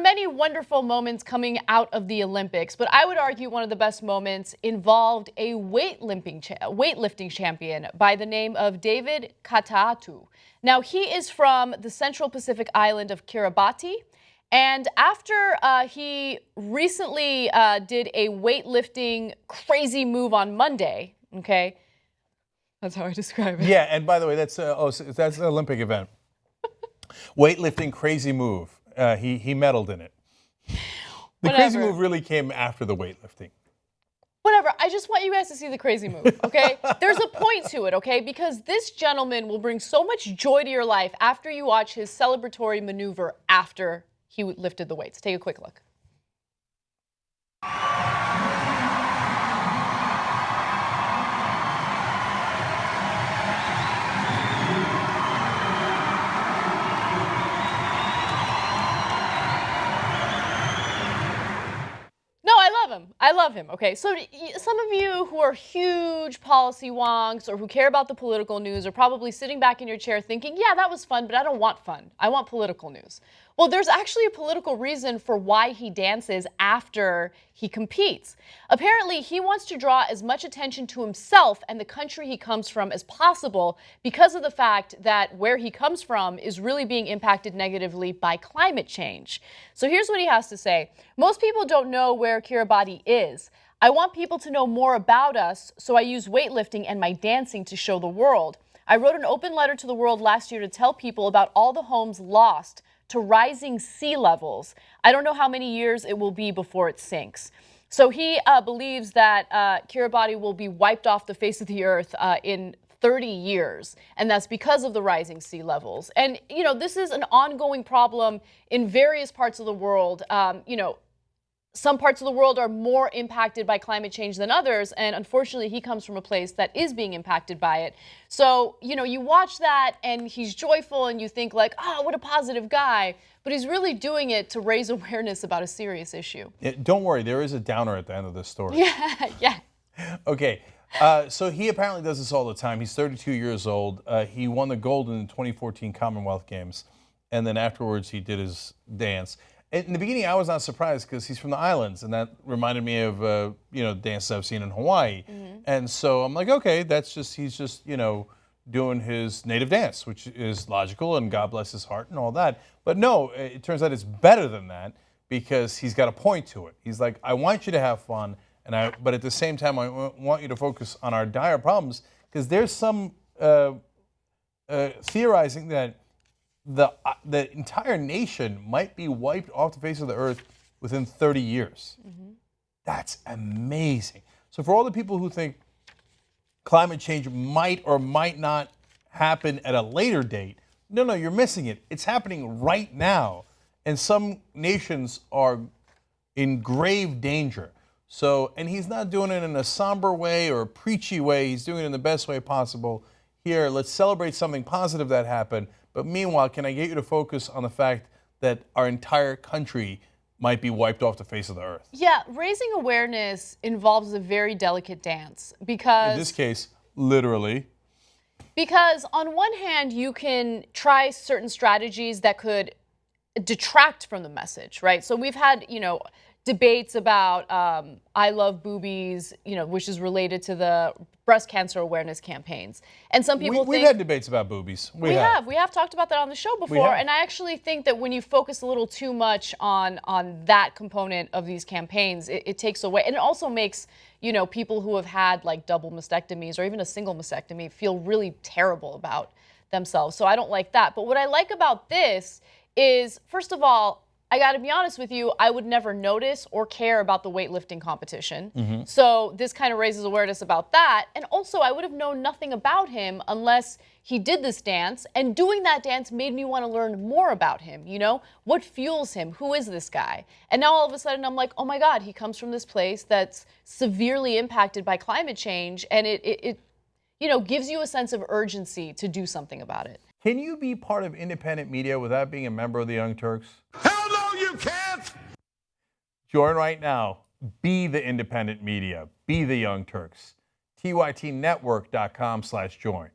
many wonderful moments coming out of the Olympics, but I would argue one of the best moments involved a weightlifting champion by the name of David Katoatau. Now, he is from the Central Pacific island of Kiribati, and after he recently did a weightlifting crazy move on Monday, okay, that's how I describe it. Yeah, and by the way, that's an Olympic event. Weightlifting crazy move. He medaled in it. The crazy move really came after the weightlifting. Whatever. I just want you guys to see the crazy move, okay? There's a point to it, okay? Because this gentleman will bring so much joy to your life after you watch his celebratory maneuver after he lifted the weights. Take a quick look. I love him. Okay, so some of you who are huge policy wonks or who care about the political news are probably sitting back in your chair thinking, yeah, that was fun, but I don't want fun. I want political news. Well, there's actually a political reason for why he dances after he competes. Apparently, he wants to draw as much attention to himself and the country he comes from as possible because of the fact that where he comes from is really being impacted negatively by climate change. So here's what he has to say. Most people don't know where Kiribati is. I want people to know more about us, so I use weightlifting and my dancing to show the world. I wrote an open letter to the world last year to tell people about all the homes lost to rising sea levels. I don't know how many years it will be before it sinks. So he believes that Kiribati will be wiped off the face of the earth in 30 years, and that's because of the rising sea levels. And, you know, this is an ongoing problem in various parts of the world. Some parts of the world are more impacted by climate change than others, and unfortunately he comes from a place that is being impacted by it. So, you know, you watch that and he's joyful and you think like, oh, what a positive guy, but he's really doing it to raise awareness about a serious issue. Yeah, don't worry, there is a downer at the end of this story. Yeah. Okay, so he apparently does this all the time. He's 32 years old. He won the gold in the 2014 Commonwealth Games, and then afterwards he did his dance. In the beginning, I was not surprised because he's from the islands, and that reminded me of dances I've seen in Hawaii. And so I'm like, okay, he's just doing his native dance, which is logical, and God bless his heart and all that. But no, it turns out it's better than that because he's got a point to it. He's like, I want you to have fun, but at the same time, I want you to focus on our dire problems because there's some theorizing that the entire nation might be wiped off the face of the earth within 30 years. That's amazing. So for all the people who think climate change might or might not happen at a later date, no, you're missing it. It's happening right now. And some nations are in grave danger. So, and he's not doing it in a somber way or a preachy way. He's doing it in the best way possible. Here, let's celebrate something positive that happened. But meanwhile, can I get you to focus on the fact that our entire country might be wiped off the face of the earth? Yeah, raising awareness involves a very delicate dance because... In this case, literally. Because on one hand, you can try certain strategies that could detract from the message, right? So we've had, debates about I love boobies, which is related to the breast cancer awareness campaigns. And some people we've had debates about boobies. We have talked about that on the show before. And I actually think that when you focus a little too much on that component of these campaigns, it takes away. And it also makes, people who have had like double mastectomies or even a single mastectomy feel really terrible about themselves. So I don't like that. But what I like about this is, first of all, I got to be honest with you, I would never notice or care about the weightlifting competition. So this kind of raises awareness about that. And also, I would have known nothing about him unless he did this dance. And doing that dance made me want to learn more about him. What fuels him? Who is this guy? And now all of a sudden, I'm like, oh my God, he comes from this place that's severely impacted by climate change. And it gives you a sense of urgency to do something about it. Can you be part of independent media without being a member of the Young Turks? Hell no, you can't! Join right now. Be the independent media. Be the Young Turks. TYTnetwork.com/join.